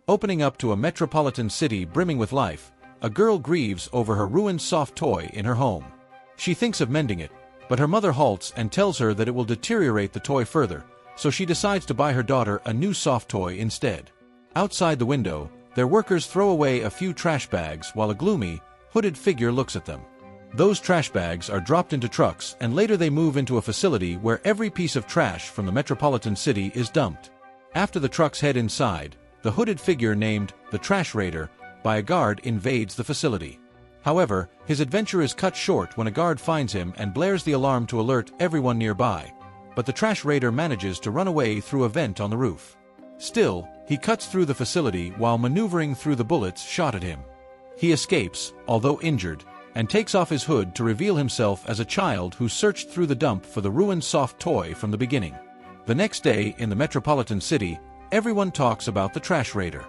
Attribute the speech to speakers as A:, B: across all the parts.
A: Opening up to a metropolitan city brimming with life, a girl grieves over her ruined soft toy in her home. She thinks of mending it, but her mother halts and tells her that it will deteriorate the toy further, so she decides to buy her daughter a new soft toy instead. Outside the window, their workers throw away a few trash bags while a gloomy, hooded figure looks at them. Those trash bags are dropped into trucks and later they move into a facility where every piece of trash from the metropolitan city is dumped. After the trucks head inside, the hooded figure named the Trash Raider by a guard invades the facility. However, his adventure is cut short when a guard finds him and blares the alarm to alert everyone nearby, but the Trash Raider manages to run away through a vent on the roof. Still, he cuts through the facility while maneuvering through the bullets shot at him. He escapes, although injured, and takes off his hood to reveal himself as a child who searched through the dump for the ruined soft toy from the beginning. The next day, in the metropolitan city, everyone talks about the Trash Raider.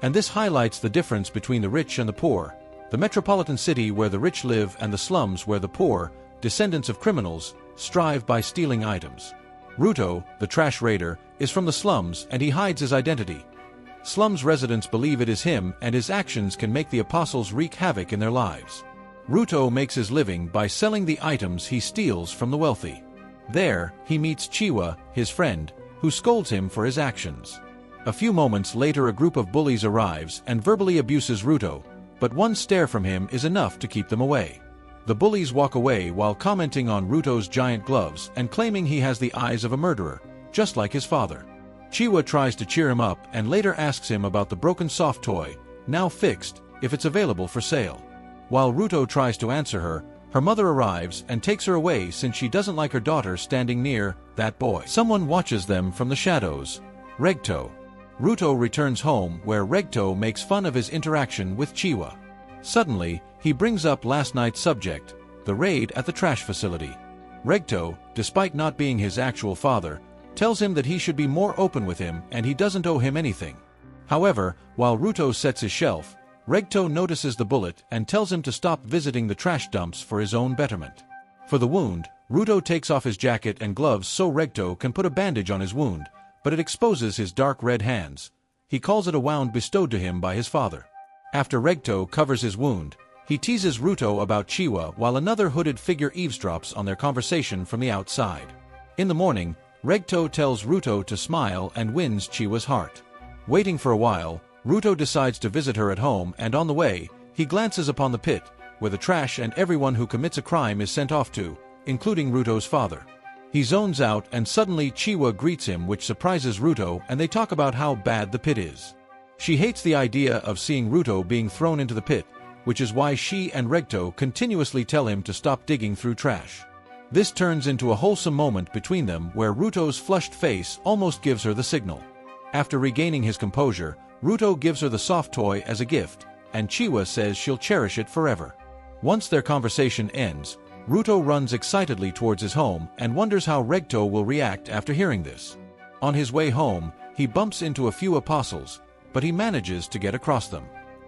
A: And this highlights the difference between the rich and the poor, the metropolitan city where the rich live and the slums where the poor, descendants of criminals, strive by stealing items. Ruto, the Trash Raider, is from the slums and he hides his identity. Slums residents believe it is him and his actions can make the apostles wreak havoc in their lives. Ruto makes his living by selling the items he steals from the wealthy. There, he meets Chiwa, his friend, who scolds him for his actions. A few moments later a group of bullies arrives and verbally abuses Ruto, but one stare from him is enough to keep them away. The bullies walk away while commenting on Ruto's giant gloves and claiming he has the eyes of a murderer, just like his father. Chiwa tries to cheer him up and later asks him about the broken soft toy, now fixed, if it's available for sale. While Ruto tries to answer her, her mother arrives and takes her away since she doesn't like her daughter standing near that boy. Someone watches them from the shadows. Regto. Ruto returns home where Regto makes fun of his interaction with Chiwa. Suddenly, he brings up last night's subject, the raid at the trash facility. Regto, despite not being his actual father, tells him that he should be more open with him and he doesn't owe him anything. However, while Ruto sets his shelf, Regto notices the bullet and tells him to stop visiting the trash dumps for his own betterment. For the wound, Ruto takes off his jacket and gloves so Regto can put a bandage on his wound, but it exposes his dark red hands. He calls it a wound bestowed to him by his father. After Regto covers his wound, he teases Ruto about Chiwa while another hooded figure eavesdrops on their conversation from the outside. In the morning, Regto tells Ruto to smile and wins Chiwa's heart. Waiting for a while, Ruto decides to visit her at home and on the way, he glances upon the pit, where the trash and everyone who commits a crime is sent off to, including Ruto's father. He zones out and suddenly Chiwa greets him which surprises Ruto and they talk about how bad the pit is. She hates the idea of seeing Ruto being thrown into the pit, which is why she and Regto continuously tell him to stop digging through trash. This turns into a wholesome moment between them where Ruto's flushed face almost gives her the signal. After regaining his composure, Ruto gives her the soft toy as a gift, and Chiwa says she'll cherish it forever. Once their conversation ends, Ruto runs excitedly towards his home and wonders how Regto will react after hearing this. On his way home, he bumps into a few apostles, but he manages to get across them.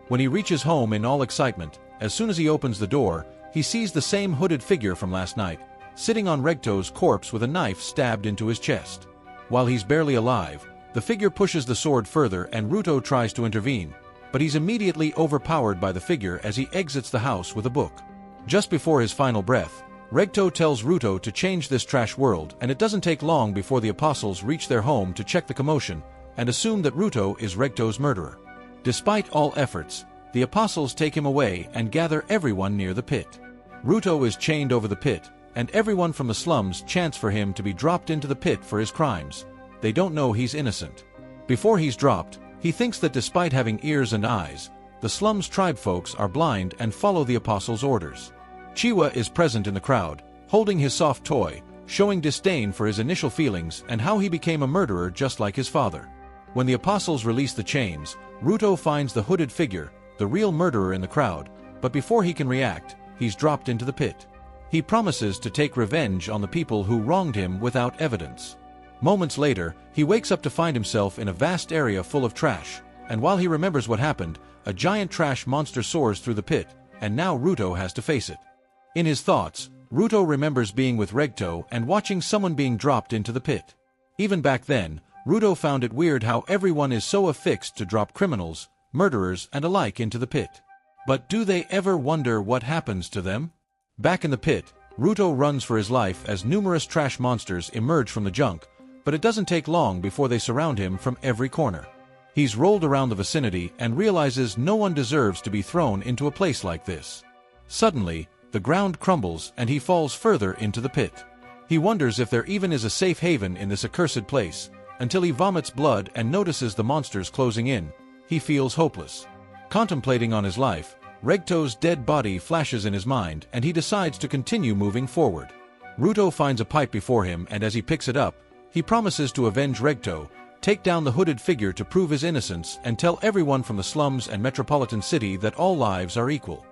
A: When he reaches home in all excitement, as soon as he opens the door, he sees the same hooded figure from last night, sitting on Regto's corpse with a knife stabbed into his chest. While he's barely alive, the figure pushes the sword further and Ruto tries to intervene, but he's immediately overpowered by the figure as he exits the house with a book. Just before his final breath, Regto tells Ruto to change this trash world and it doesn't take long before the apostles reach their home to check the commotion and assume that Ruto is Regto's murderer. Despite all efforts, the apostles take him away and gather everyone near the pit. Ruto is chained over the pit, and everyone from the slums chants for him to be dropped into the pit for his crimes. They don't know he's innocent. Before he's dropped, he thinks that despite having ears and eyes, the slums tribe folks are blind and follow the apostles' orders. Chiwa is present in the crowd, holding his soft toy, showing disdain for his initial feelings and how he became a murderer just like his father. When the apostles release the chains, Ruto finds the hooded figure, the real murderer in the crowd, but before he can react, he's dropped into the pit. He promises to take revenge on the people who wronged him without evidence. Moments later, he wakes up to find himself in a vast area full of trash, and while he remembers what happened, a giant trash monster soars through the pit, and now Ruto has to face it. In his thoughts, Ruto remembers being with Regto and watching someone being dropped into the pit. Even back then, Ruto found it weird how everyone is so affixed to drop criminals, murderers, and alike into the pit. But do they ever wonder what happens to them? Back in the pit, Ruto runs for his life as numerous trash monsters emerge from the junk, but it doesn't take long before they surround him from every corner. He's rolled around the vicinity and realizes no one deserves to be thrown into a place like this. Suddenly, the ground crumbles and he falls further into the pit. He wonders if there even is a safe haven in this accursed place, until he vomits blood and notices the monsters closing in. He feels hopeless. Contemplating on his life, Regto's dead body flashes in his mind and he decides to continue moving forward. Ruto finds a pipe before him and as he picks it up, he promises to avenge Regto, take down the hooded figure to prove his innocence and tell everyone from the slums and metropolitan city that all lives are equal.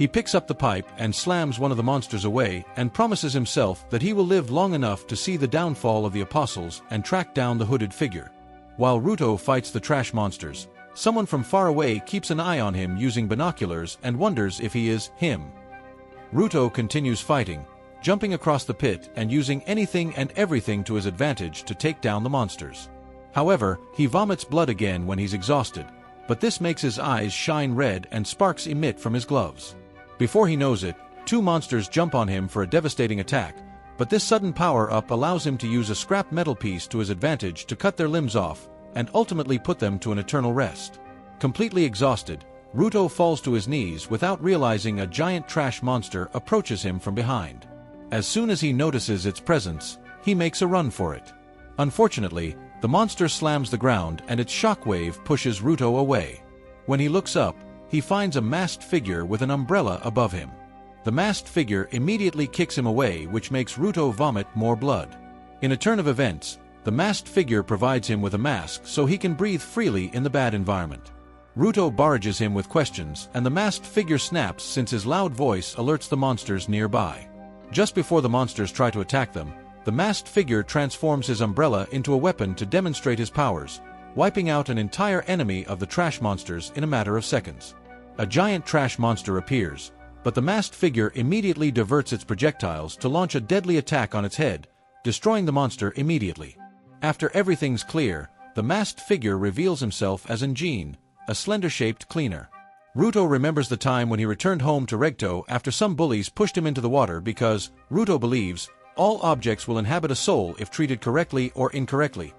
A: He picks up the pipe and slams one of the monsters away and promises himself that he will live long enough to see the downfall of the apostles and track down the hooded figure. While Ruto fights the trash monsters, someone from far away keeps an eye on him using binoculars and wonders if he is him. Ruto continues fighting, jumping across the pit and using anything and everything to his advantage to take down the monsters. However, he vomits blood again when he's exhausted, but this makes his eyes shine red and sparks emit from his gloves. Before he knows it, two monsters jump on him for a devastating attack, but this sudden power-up allows him to use a scrap metal piece to his advantage to cut their limbs off and ultimately put them to an eternal rest. Completely exhausted, Ruto falls to his knees without realizing a giant trash monster approaches him from behind. As soon as he notices its presence, he makes a run for it. Unfortunately, the monster slams the ground and its shockwave pushes Ruto away. When he looks up, he finds a masked figure with an umbrella above him. The masked figure immediately kicks him away, which makes Ruto vomit more blood. In a turn of events, the masked figure provides him with a mask so he can breathe freely in the bad environment. Ruto barrages him with questions and the masked figure snaps since his loud voice alerts the monsters nearby. Just before the monsters try to attack them, the masked figure transforms his umbrella into a weapon to demonstrate his powers, wiping out an entire enemy of the trash monsters in a matter of seconds. A giant trash monster appears, but the masked figure immediately diverts its projectiles to launch a deadly attack on its head, destroying the monster immediately. After everything's clear, the masked figure reveals himself as Engine, a slender-shaped cleaner. Ruto remembers the time when he returned home to Regto after some bullies pushed him into the water because, Ruto believes, all objects will inhabit a soul if treated correctly or incorrectly.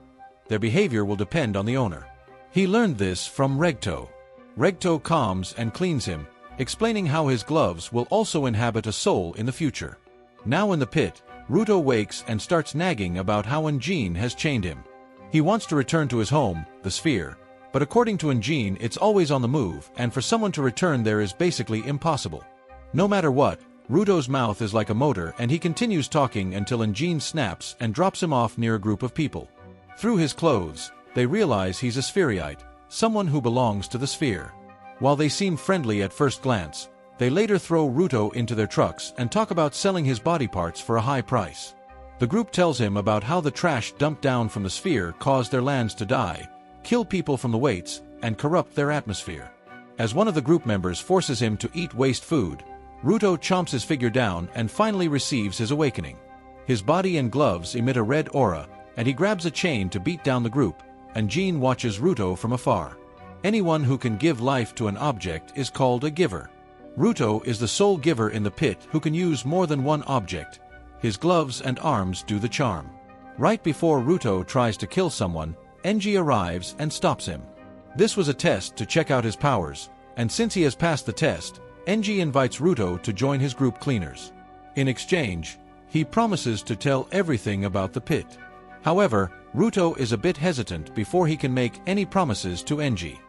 A: Their behavior will depend on the owner. He learned this from Regto. Regto calms and cleans him, explaining how his gloves will also inhabit a soul in the future. Now in the pit, Ruto wakes and starts nagging about how Engine has chained him. He wants to return to his home, the sphere, but according to Engine it's always on the move and for someone to return there is basically impossible. No matter what, Ruto's mouth is like a motor and he continues talking until Engine snaps and drops him off near a group of people. Through his clothes, they realize he's a sphereite, someone who belongs to the sphere. While they seem friendly at first glance, they later throw Ruto into their trucks and talk about selling his body parts for a high price. The group tells him about how the trash dumped down from the sphere caused their lands to die, kill people from the weights, and corrupt their atmosphere. As one of the group members forces him to eat waste food, Ruto chomps his figure down and finally receives his awakening. His body and gloves emit a red aura, and he grabs a chain to beat down the group, and Jean watches Ruto from afar. Anyone who can give life to an object is called a giver. Ruto is the sole giver in the pit who can use more than one object. His gloves and arms do the charm. Right before Ruto tries to kill someone, Enji arrives and stops him. This was a test to check out his powers, and since he has passed the test, Enji invites Ruto to join his group cleaners. In exchange, he promises to tell everything about the pit. However, Ruto is a bit hesitant before he can make any promises to Enji.